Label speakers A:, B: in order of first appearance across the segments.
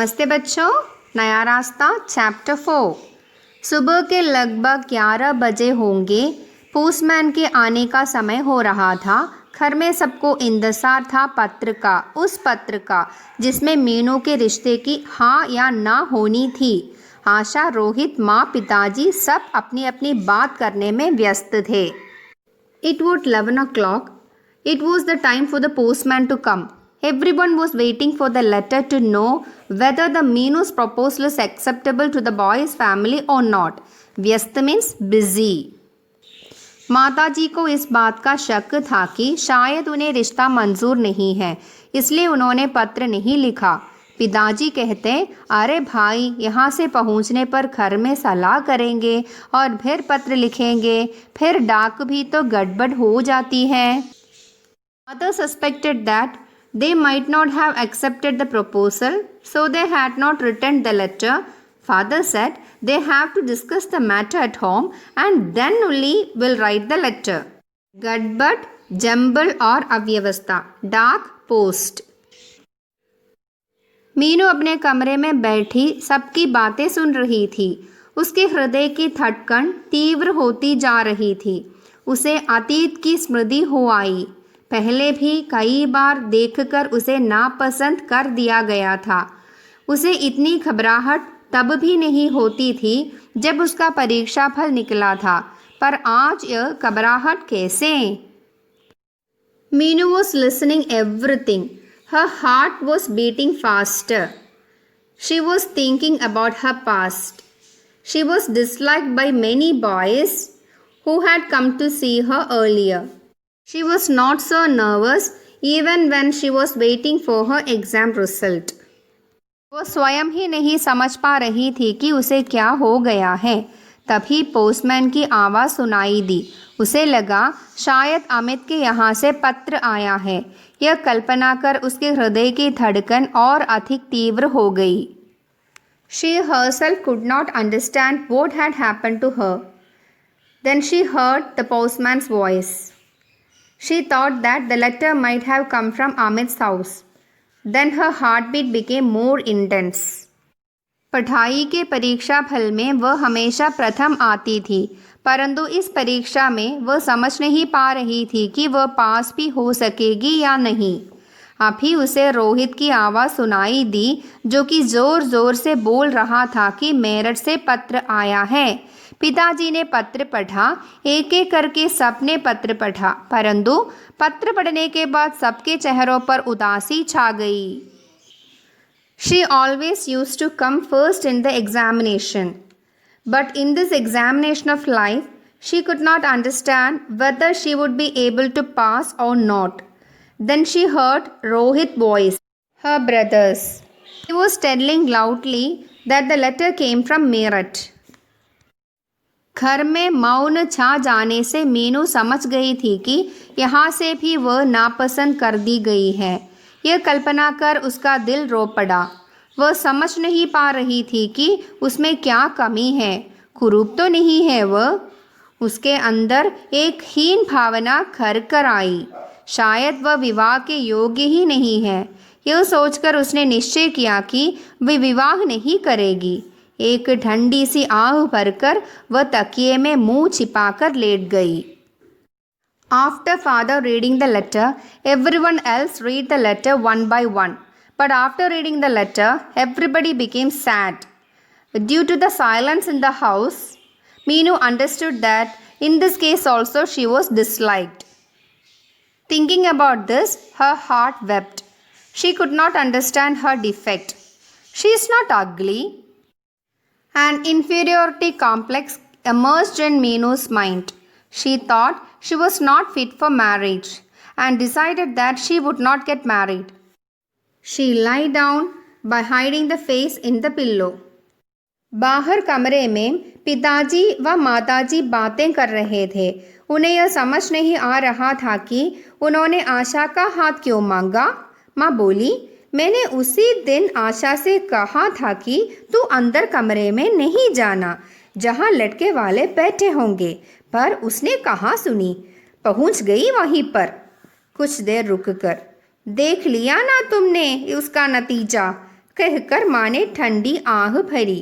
A: नमस्ते बच्चों, नया रास्ता चैप्टर 4। सुबह के लगभग 11 बजे होंगे। पोस्टमैन के आने का समय हो रहा था। घर में सबको इंतज़ार था पत्र का, उस पत्र का जिसमें मीनू के रिश्ते की हाँ या ना होनी थी। आशा, रोहित, माँ, पिताजी सब अपनी अपनी बात करने में व्यस्त थे। It was 11 o'clock. It was the time for the postman to come. Everyone was waiting for the letter to know whether the Meenu's proposal is acceptable to the boy's family or not. व्यस्त means busy. माताजी को इस बात का शक था कि शायद उन्हें रिश्ता मंजूर नहीं है, इसलिए उन्होंने पत्र नहीं लिखा। पिताजी कहते, अरे भाई, यहाँ से पहुँचने पर घर में सलाह करेंगे और फिर पत्र लिखेंगे, फिर डाक भी तो गड़बड़ हो जाती है। Mother suspected that they might not have accepted the proposal, so they had not written the letter. Father said they have to discuss the matter at home and then only will write the letter. गड़बड़, jumble और अव्यवस्था, डाक, post. Meenu अपने कमरे में बैठी सबकी बातें सुन रही थी। उसके हृदय की धड़कन तीव्र होती जा रही थी। उसे अतीत की स्मृति हो आई। पहले भी कई बार देखकर उसे नापसंद कर दिया गया था। उसे इतनी घबराहट तब भी नहीं होती थी जब उसका परीक्षा फल निकला था, पर आज यह घबराहट कैसे? Meenu was listening everything. Her heart was beating faster. She was thinking about her past. She was disliked by many boys who had come to see her earlier. She was not so nervous even when she was waiting for her exam result. वो स्वयं ही नहीं समझ पा रही थी कि उसे क्या हो गया है। तभी पोस्टमैन की आवाज़ सुनाई दी। उसे लगा शायद अमित के यहाँ से पत्र आया है। यह कल्पना कर उसके हृदय की धड़कन और अधिक तीव्र हो गई। She herself could not understand what had happened to her. Then she heard the postman's voice. She thought that the letter might have come from Amit's house. Then her heartbeat became more intense. पढ़ाई के परीक्षा फल में वह हमेशा प्रथम आती थी, परंतु इस परीक्षा में वह समझ नहीं पा रही थी कि वह पास भी हो सकेगी या नहीं। अभी उसे रोहित की आवाज़ सुनाई दी, जो कि ज़ोर ज़ोर से बोल रहा था कि मेरठ से पत्र आया है। पिताजी ने पत्र पढ़ा। एक एक करके सबने पत्र पढ़ा, परंतु पत्र पढ़ने के बाद सबके चेहरों पर उदासी छा गई। She always used to come first in the examination. But in this examination of life, she could not understand whether she would be able to pass or not. Then she heard Rohit's voice, her brother's. He was telling loudly that the letter came from Meerut. घर में मौन छा जाने से मीनू समझ गई थी कि यहाँ से भी वह नापसंद कर दी गई है। यह कल्पना कर उसका दिल रो पड़ा। वह समझ नहीं पा रही थी कि उसमें क्या कमी है। कुरूप तो नहीं है वह। उसके अंदर एक हीन भावना घर कर आई। शायद वह विवाह के योग्य ही नहीं है। यह सोचकर उसने निश्चय किया कि वह विवाह नहीं करेगी। एक ठंडी सी आह भरकर वह तकिए में मुंह छिपाकर लेट गई। After father reading the letter, everyone else read the letter one by one. But after reading the letter, everybody became sad. Due to the silence in the house, Meenu understood that in this case also she was disliked. Thinking about this, her heart wept. She could not understand her defect. She is not ugly. An inferiority complex emerged in Meenu's mind. She thought she was not fit for marriage and decided that she would not get married. She lay down by hiding the face in the pillow. बाहर कमरे में पिताजी व माताजी बातें कर रहे थे। उन्हें यह समझ नहीं आ रहा था कि उन्होंने आशा का हाथ क्यों मांगा। माँ बोली, मैंने उसी दिन आशा से कहा था कि तू अंदर कमरे में नहीं जाना जहाँ लड़के वाले बैठे होंगे, पर उसने कहाँ सुनी। पहुँच गई वहीं पर। कुछ देर रुककर, देख लिया ना तुमने उसका नतीजा, कहकर माँ ने ठंडी आह भरी।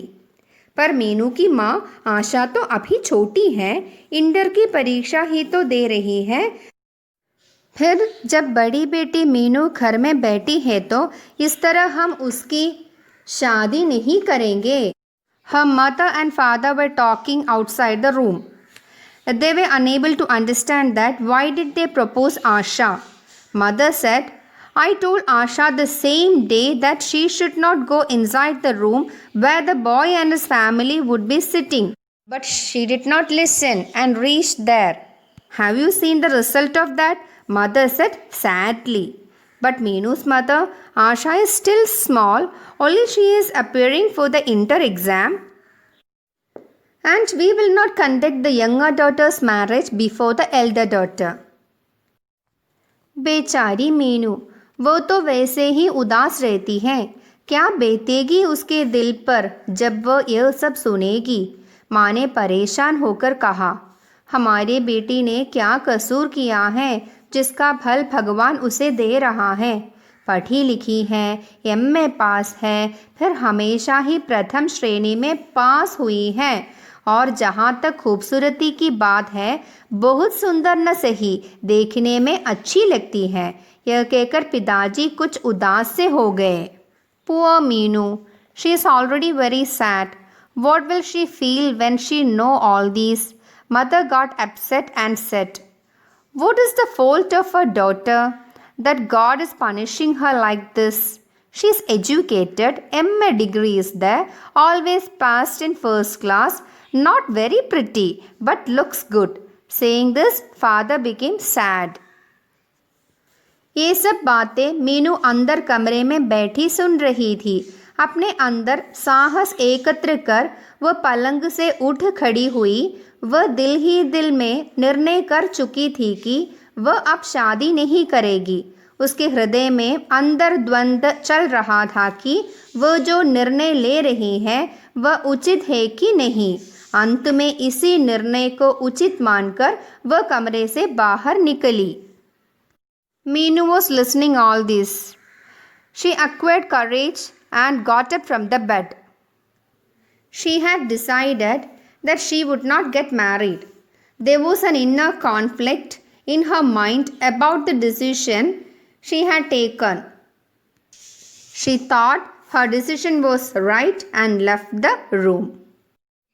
A: पर मीनू की माँ आशा तो अभी छोटी है, इंटर की परीक्षा ही तो दे रही है। फिर जब बड़ी बेटी मीनू घर में बैठी है तो इस तरह हम उसकी शादी नहीं करेंगे। Her mother and father were talking outside the room. They were unable to understand that why did they propose Asha. Mother said, I told Asha the same day that she should not go inside the room where the boy and his family would be sitting. But she did not listen and reached there. Have you seen the result of that? Mother said sadly. But Meenu's mother, Asha, is still small, only she is appearing for the inter exam. And we will not conduct the younger daughter's marriage before the elder daughter. बेचारी मीनू, वो तो वैसे ही उदास रहती है, क्या बीतेगी उसके दिल पर जब वो यह सब सुनेगी। माँ ने परेशान होकर कहा, हमारी बेटी ने क्या कसूर किया है जिसका फल भगवान उसे दे रहा है। पढ़ी लिखी है, एमए पास है, फिर हमेशा ही प्रथम श्रेणी में पास हुई है, और जहाँ तक खूबसूरती की बात है, बहुत सुंदर न सही देखने में अच्छी लगती है। यह कहकर पिताजी कुछ उदास से हो गए। Poor Meenu, she is already very sad. What will she feel when she know all these? Mother got upset and said, What is the fault of her daughter that God is punishing her like this? She is educated, MA degree is there, always passed in first class, not very pretty, but looks good. Saying this, father became sad. ये सब बातें मीनू अंदर कमरे में बैठी सुन रही थी। अपने अंदर साहस एकत्र कर वह पलंग से उठ खड़ी हुई। वह दिल ही दिल में निर्णय कर चुकी थी कि वह अब शादी नहीं करेगी। उसके हृदय में अंदर द्वंद्व चल रहा था कि वह जो निर्णय ले रही है वह उचित है कि नहीं। अंत में इसी निर्णय को उचित मानकर वह कमरे से बाहर निकली। Meenu was listening all this. She acquired courage and got up from the bed. She had decided that she would not get married. There was an inner conflict in her mind about the decision she had taken. She thought her decision was right and left the room.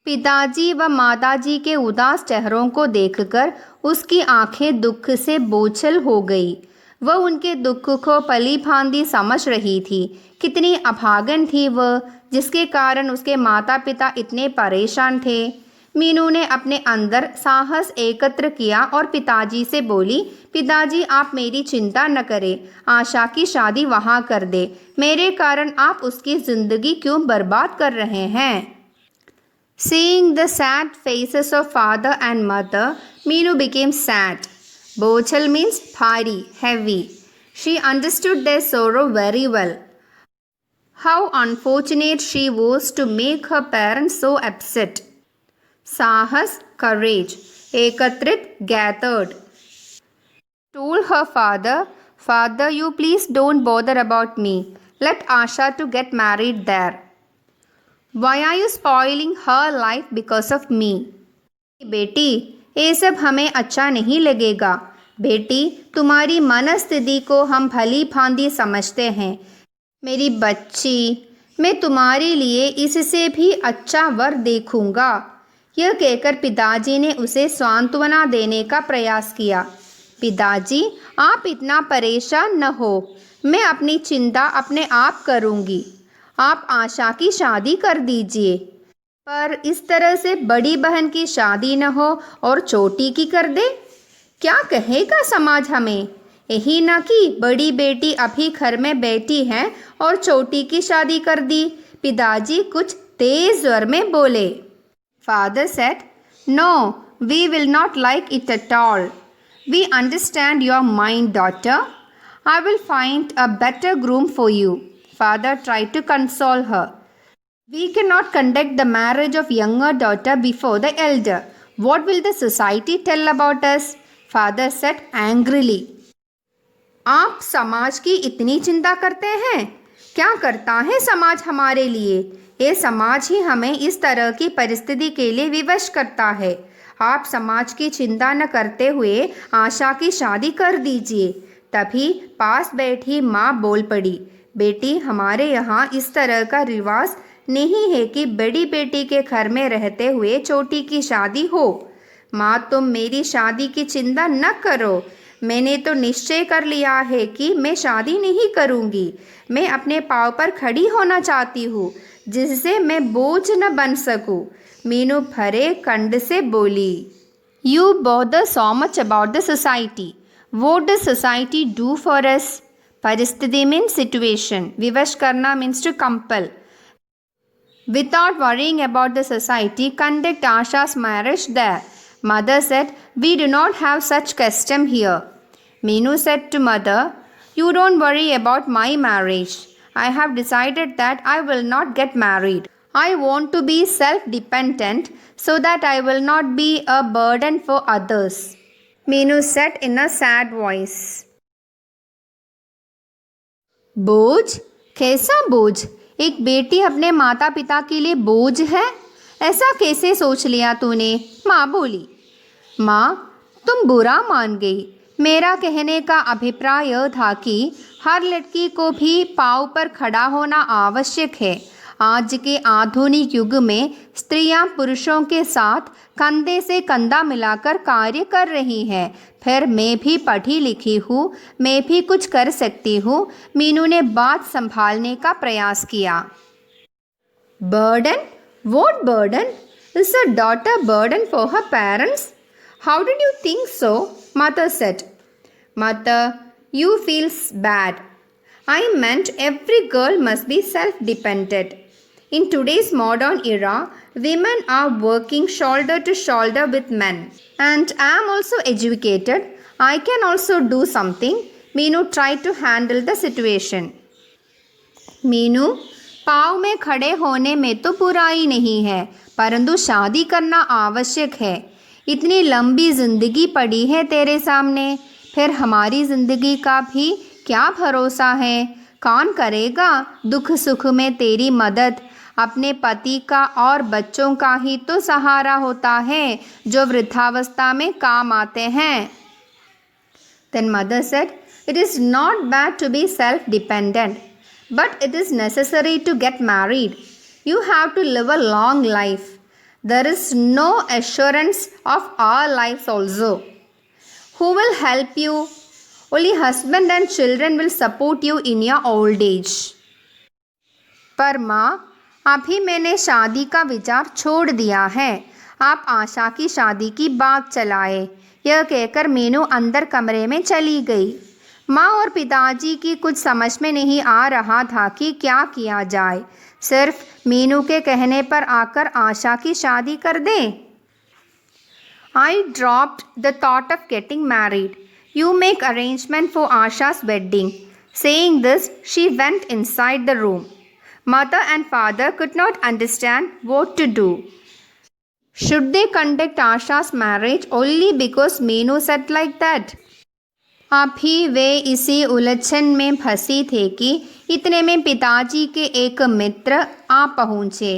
A: पिताजी व माताजी के उदास चेहरों को देखकर उसकी आंखें दुख से बोझल हो गई। वह उनके दुख को पली भांति समझ रही थी। कितनी अभागन थी वह, जिसके कारण उसके माता पिता इतने परेशान थे। मीनू ने अपने अंदर साहस एकत्र किया और पिताजी से बोली, पिताजी आप मेरी चिंता न करें, आशा की शादी वहाँ कर दे। मेरे कारण आप उसकी ज़िंदगी क्यों बर्बाद कर रहे हैं। Seeing the sad faces of father and mother, Meenu became sad. Bochal means bhari, heavy. She understood their sorrow very well. How unfortunate she was to make her parents so upset. Sahas, courage, ekatrit, gathered. Told her father, Father, you please don't bother about me. Let Asha to get married there. Why are you spoiling her life because of me? बेटी, ये सब हमें अच्छा नहीं लगेगा। बेटी, तुम्हारी मनस्थिति को हम भली भांति समझते हैं। मेरी बच्ची, मैं तुम्हारे लिए इससे भी अच्छा वर देखूंगा। यह कहकर पिताजी ने उसे सांत्वना देने का प्रयास किया। पिताजी, आप इतना परेशान न हो, मैं अपनी चिंता अपने आप करूंगी। आप आशा की शादी कर दीजिए, पर इस तरह से बड़ी बहन की शादी न हो और छोटी की कर दे। क्या कहेगा समाज हमें। यही ना कि बड़ी बेटी अभी घर में बैठी है और छोटी की शादी कर दी। पिताजी कुछ तेज स्वर में बोले। Father said, no, we will not like it at all. We understand your mind daughter. I will find a better groom for you. Father tried to console her. We cannot conduct the marriage of younger daughter before the elder. What will the society tell about us? Father said angrily. आप समाज की इतनी चिंता करते हैं? क्या करता है समाज हमारे लिए? ये समाज ही हमें इस तरह की परिस्थिति के लिए विवश करता है। आप समाज की चिंता न करते हुए आशा की शादी कर दीजिए। तभी पास बैठी माँ बोल पड़ी, बेटी, हमारे यहाँ इस तरह का रिवाज नहीं है कि बड़ी बेटी के घर में रहते हुए छोटी की शादी हो। माँ, तुम मेरी शादी की चिंता न करो। मैंने तो निश्चय कर लिया है कि मैं शादी नहीं करूँगी। मैं अपने पाँव पर खड़ी होना चाहती हूँ, जिससे मैं बोझ न बन सकूँ। मीनू भरे कंठ से बोली, you bother so much about the society. What does society do for us? परिस्थिति मीन्स सिचुएशन, विवश करना means to compel. Without worrying about the society, conduct Asha's marriage there. Mother said, we do not have such custom here. Meenu said to mother, you don't worry about my marriage. I have decided that I will not get married. I want to be self-dependent so that I will not be a burden for others. Meenu said in a sad voice. बोझ? कैसा बोझ? एक बेटी अपने माता पिता के लिए बोझ है? ऐसा कैसे सोच लिया तूने? माँ बोली। माँ, तुम बुरा मान गई। मेरा कहने का अभिप्राय यह था कि हर लड़की को भी पाँव पर खड़ा होना आवश्यक है। आज के आधुनिक युग में स्त्रियां पुरुषों के साथ कंधे से कंधा मिलाकर कार्य कर रही हैं। फिर मैं भी पढ़ी लिखी हूँ, मैं भी कुछ कर सकती हूँ। मीनू ने बात संभालने का प्रयास किया। Burden? What burden? Is a daughter burden for her parents? How did you think so? Mother said. Mother, you feel bad. I meant every girl must be self-dependent. In today's modern era, women are working shoulder to shoulder with men. And I am also educated. I can also do something. Meenu tried to handle the situation. Meenu, पाँव में खड़े होने में तो बुराई नहीं है, परंतु शादी करना आवश्यक है। इतनी लंबी जिंदगी पड़ी है तेरे सामने, फिर हमारी जिंदगी का भी क्या भरोसा है? कौन करेगा दुख सुख में तेरी मदद? अपने पति का और बच्चों का ही तो सहारा होता है, जो वृद्धावस्था में काम आते हैं। Then mother said, it is not bad to be self-dependent, but it is necessary to get married. You have to live a long life. There is no assurance of our lives also. Who will help you? Only husband and children will support you in your old age. पर माँ, अभी मैंने शादी का विचार छोड़ दिया है। आप आशा की शादी की बात चलाए। यह कहकर मीनू अंदर कमरे में चली गई। माँ और पिताजी की कुछ समझ में नहीं आ रहा था कि क्या किया जाए। सिर्फ मीनू के कहने पर आकर आशा की शादी कर दें। I dropped the thought of getting married. You make arrangement for Asha's wedding. Saying this, she went inside the room. Mother and father could not understand what to do. Should they conduct Asha's marriage only because Meenu said like that? अभी वे इसी उलझन में फंसी थे कि इतने में पिताजी के एक मित्र आ पहुँचे।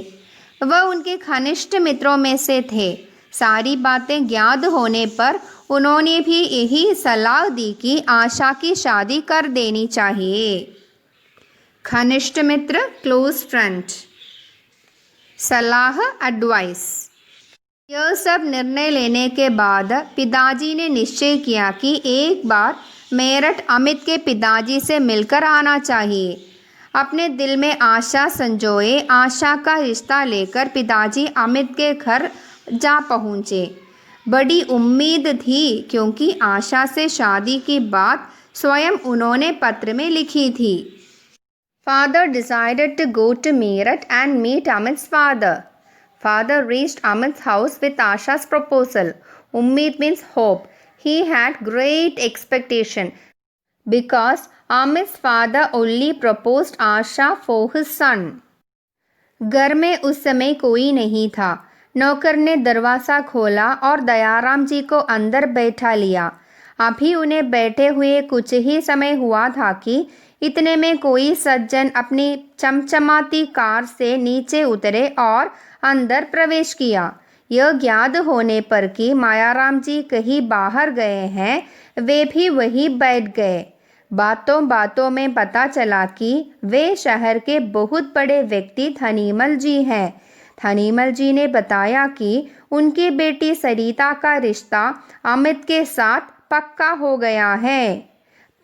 A: वह उनके घनिष्ठ मित्रों में से थे। सारी बातें ज्ञात होने पर उन्होंने भी यही सलाह दी कि आशा की शादी कर देनी चाहिए। घनिष्ठ मित्र, क्लोज फ्रेंड। सलाह, एडवाइस। यह सब निर्णय लेने के बाद पिताजी ने निश्चय किया कि एक बार मेरठ अमित के पिताजी से मिलकर आना चाहिए। अपने दिल में आशा संजोए आशा का रिश्ता लेकर पिताजी अमित के घर जा पहुँचे। बड़ी उम्मीद थी, क्योंकि आशा से शादी की बात स्वयं उन्होंने पत्र में लिखी थी। Father decided to go to Meerut and meet Amit's father. Father reached Amit's house with Asha's proposal. Ummeed means hope. He had great expectation because Amit's father only proposed Asha for his son. घर में उस समय कोई नहीं था। नौकर ने दरवाज़ा खोला और दयाराम जी को अंदर बैठा लिया। अभी उन्हें बैठे हुए कुछ ही समय हुआ था कि इतने में कोई सज्जन अपनी चमचमाती कार से नीचे उतरे और अंदर प्रवेश किया। यह ज्ञात होने पर कि मायाराम जी कहीं बाहर गए हैं, वे भी वहीं बैठ गए। बातों बातों में पता चला कि वे शहर के बहुत बड़े व्यक्ति धनीमल जी हैं। धनीमल जी ने बताया कि उनकी बेटी सरिता का रिश्ता अमित के साथ पक्का हो गया है।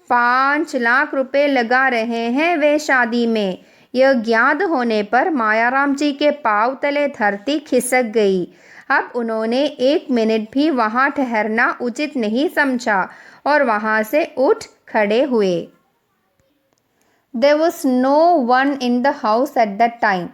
A: 5 लाख रुपए लगा रहे हैं वे शादी में। यह ज्ञात होने पर मायाराम जी के पांव तले धरती खिसक गई। अब उन्होंने 1 मिनट भी वहां ठहरना उचित नहीं समझा और वहां से उठ खड़े हुए। There was no one in the house at that time.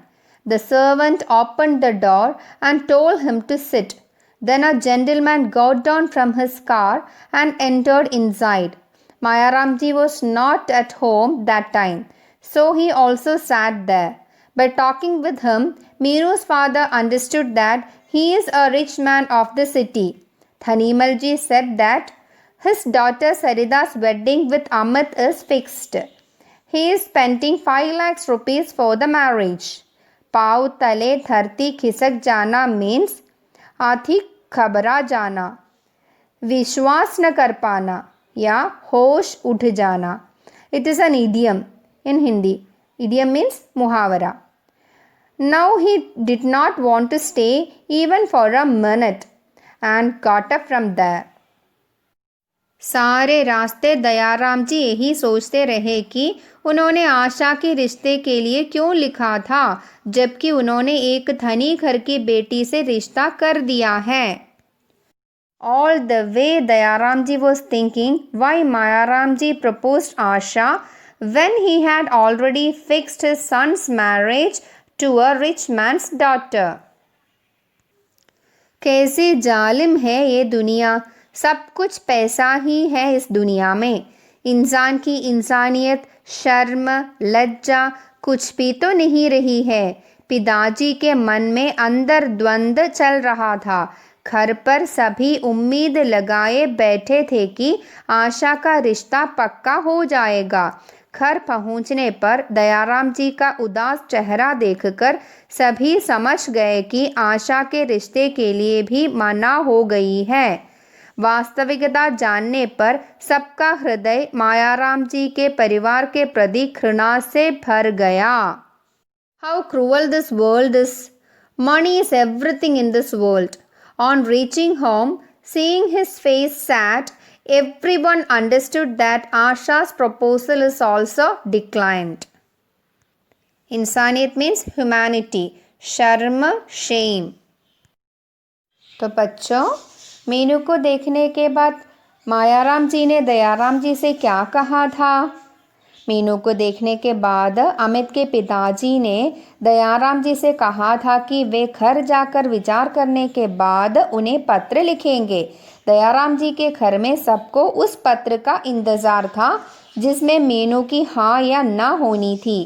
A: The servant opened the door and told him to sit. Then a gentleman got down from his car and entered inside. Mayaram ji was not at home that time, so he also sat there. By talking with him, Meeru's father understood that he is a rich man of the city. Dhanimal ji said that his daughter Sarita's wedding with Amit is fixed. He is spending 5 lakhs rupees for the marriage. पाव तले धरती खिसक जाना means आधी घबरा जाना, विश्वास न कर पाना या होश उठ जाना। It is an idiom in Hindi. Idiom means मुहावरा। Now he did not want to stay even for a minute and got up from there. सारे रास्ते दयाराम जी यही सोचते रहे कि उन्होंने आशा के रिश्ते के लिए क्यों लिखा था, जबकि उन्होंने एक धनी घर की बेटी से रिश्ता कर दिया है। All the way Dayaram ji was thinking why Mayaram ji proposed Asha when he had already fixed his son's marriage to a rich man's daughter. कैसी जालिम है ये दुनिया, सब कुछ पैसा ही है इस दुनिया में। इंसान की इंसानियत, शर्म, लज्जा कुछ भी तो नहीं रही है। पिताजी के मन में अंदर द्वंद्व चल रहा था। घर पर सभी उम्मीद लगाए बैठे थे कि आशा का रिश्ता पक्का हो जाएगा। घर पहुंचने पर दयाराम जी का उदास चेहरा देखकर सभी समझ गए कि आशा के रिश्ते के लिए भी मना हो गई है। वास्तविकता जानने पर सबका हृदय मायाराम जी के परिवार के प्रति घृणा से भर गया। How cruel this world is. Money is everything in this world. On reaching home, seeing his face sad, everyone understood that Asha's proposal is also declined. इंसानियत मीन्स ह्यूमैनिटी, शर्म, शेम। तो बच्चों, मीनू को देखने के बाद मायाराम जी ने दयाराम जी से क्या कहा था? मीनू को देखने के बाद अमित के पिताजी ने दयाराम जी से कहा था कि वे घर जाकर विचार करने के बाद उन्हें पत्र लिखेंगे। दयाराम जी के घर में सबको उस पत्र का इंतज़ार था जिसमें मीनू की हाँ या ना होनी थी।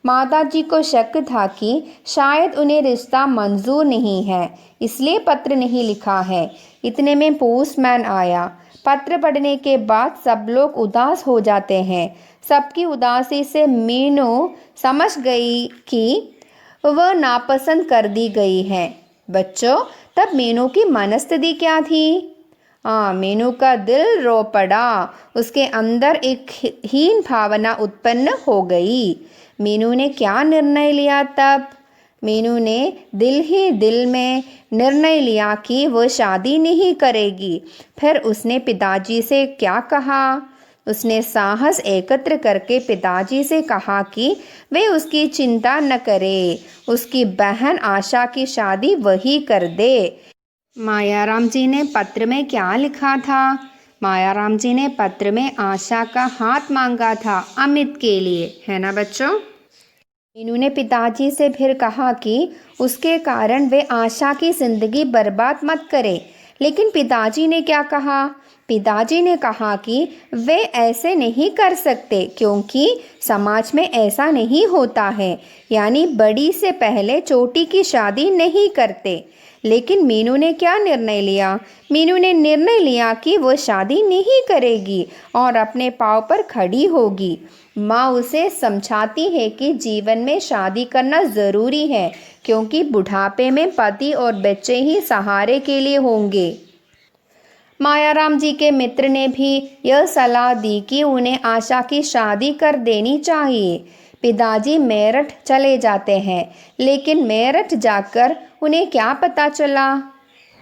A: माताजी को शक था कि शायद उन्हें रिश्ता मंजूर नहीं है, इसलिए पत्र नहीं लिखा है। इतने में पोस्टमैन आया। पत्र पढ़ने के बाद सब लोग उदास हो जाते हैं। सबकी उदासी से मीनू समझ गई कि वह नापसंद कर दी गई है। बच्चों, तब मीनू की मनस्थिति क्या थी? मीनू का दिल रो पड़ा। उसके अंदर एक हीन भावना उत्पन्न हो गई। मीनू ने क्या निर्णय लिया तब? मीनू ने दिल ही दिल में निर्णय लिया कि वह शादी नहीं करेगी। फिर उसने पिताजी से क्या कहा? उसने साहस एकत्र करके पिताजी से कहा कि वे उसकी चिंता न करे, उसकी बहन आशा की शादी वही कर दे। मायाराम जी ने पत्र में क्या लिखा था? मायाराम जी ने पत्र में आशा का हाथ मांगा था अमित के लिए, है ना बच्चों? मीनू ने पिताजी से फिर कहा कि उसके कारण वे आशा की ज़िंदगी बर्बाद मत करे। लेकिन पिताजी ने क्या कहा? पिताजी ने कहा कि वे ऐसे नहीं कर सकते क्योंकि समाज में ऐसा नहीं होता है, यानी बड़ी से पहले छोटी की शादी नहीं करते। लेकिन मीनू ने क्या निर्णय लिया? मीनू ने निर्णय लिया कि वो शादी नहीं करेगी और अपने पाँव पर खड़ी होगी। माँ उसे समझाती है कि जीवन में शादी करना ज़रूरी है, क्योंकि बुढ़ापे में पति और बच्चे ही सहारे के लिए होंगे। मायाराम जी के मित्र ने भी यह सलाह दी कि उन्हें आशा की शादी कर देनी चाहिए। पिताजी मेरठ चले जाते हैं, लेकिन मेरठ जाकर उन्हें क्या पता चला?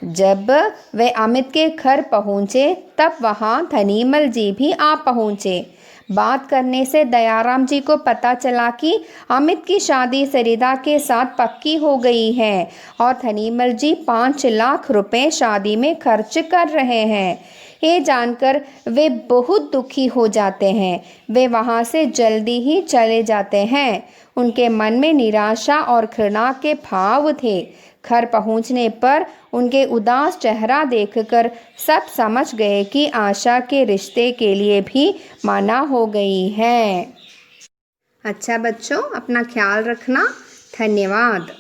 A: जब वे अमित के घर पहुँचे तब वहाँ धनीमल जी भी आ पहुँचे। बात करने से दयाराम जी को पता चला कि अमित की शादी सरिता के साथ पक्की हो गई है और धनीमल जी 5 लाख रुपए शादी में खर्च कर रहे हैं। ये जानकर वे बहुत दुखी हो जाते हैं। वे वहाँ से जल्दी ही चले जाते हैं। उनके मन में निराशा और घृणा के भाव थे। घर पहुँचने पर उनके उदास चेहरा देखकर सब समझ गए कि आशा के रिश्ते के लिए भी मना हो गई है। अच्छा बच्चों, अपना ख्याल रखना। धन्यवाद।